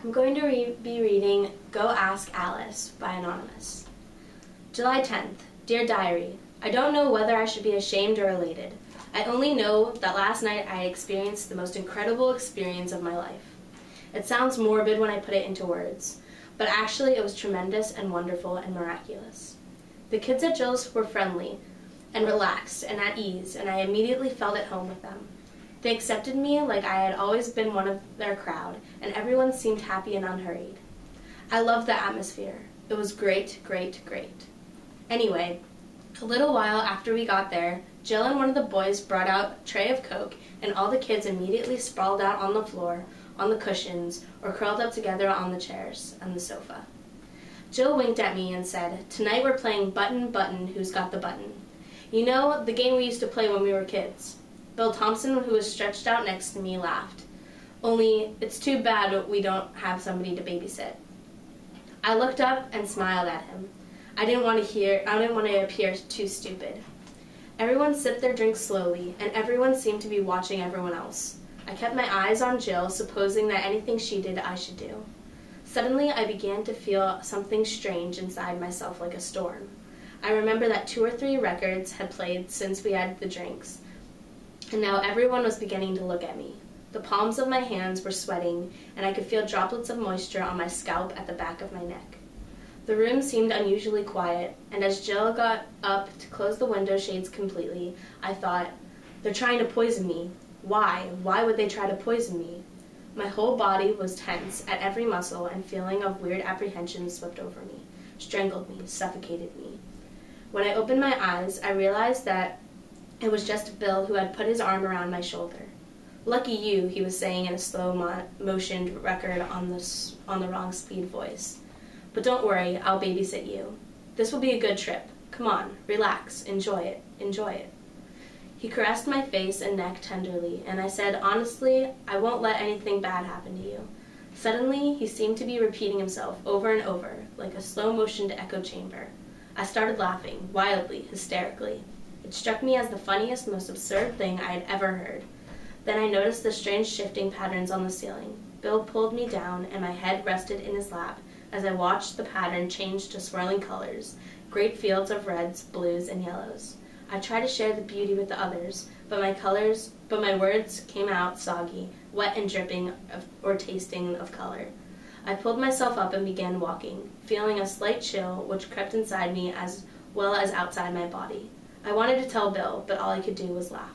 I'm going to be reading Go Ask Alice by Anonymous. July 10th. Dear Diary, I don't know whether I should be ashamed or elated. I only know that last night I experienced the most incredible experience of my life. It sounds morbid when I put it into words, but actually it was tremendous and wonderful and miraculous. The kids at Jill's were friendly and relaxed and at ease, and I immediately felt at home with them. They accepted me like I had always been one of their crowd, and everyone seemed happy and unhurried. I loved the atmosphere. It was great, great, great. Anyway, a little while after we got there, Jill and one of the boys brought out a tray of Coke, and all the kids immediately sprawled out on the floor, on the cushions, or curled up together on the chairs and the sofa. Jill winked at me and said, "Tonight we're playing Button, Button, Who's Got the Button? You know, the game we used to play when we were kids." Bill Thompson, who was stretched out next to me, laughed. "Only, it's too bad we don't have somebody to babysit." I looked up and smiled at him. I didn't want to appear too stupid. Everyone sipped their drinks slowly, and everyone seemed to be watching everyone else. I kept my eyes on Jill, supposing that anything she did, I should do. Suddenly, I began to feel something strange inside myself, like a storm. I remember that 2 or 3 records had played since we had the drinks, and now everyone was beginning to look at me. The palms of my hands were sweating, and I could feel droplets of moisture on my scalp at the back of my neck. The room seemed unusually quiet, and as Jill got up to close the window shades completely, I thought, "They're trying to poison me. Why? Why would they try to poison me?" My whole body was tense at every muscle, and feeling of weird apprehension swept over me, strangled me, suffocated me. When I opened my eyes, I realized that it was just Bill who had put his arm around my shoulder. "Lucky you," he was saying in a slow-motioned record on the wrong speed voice. "But don't worry, I'll babysit you. This will be a good trip. Come on, relax, enjoy it, enjoy it." He caressed my face and neck tenderly, and I said, "Honestly, I won't let anything bad happen to you." Suddenly, he seemed to be repeating himself over and over, like a slow-motioned echo chamber. I started laughing, wildly, hysterically. It struck me as the funniest, most absurd thing I had ever heard. Then I noticed the strange shifting patterns on the ceiling. Bill pulled me down, and my head rested in his lap as I watched the pattern change to swirling colors, great fields of reds, blues, and yellows. I tried to share the beauty with the others, but my words came out soggy, wet and dripping or tasting of color. I pulled myself up and began walking, feeling a slight chill which crept inside me as well as outside my body. I wanted to tell Bill, but all I could do was laugh.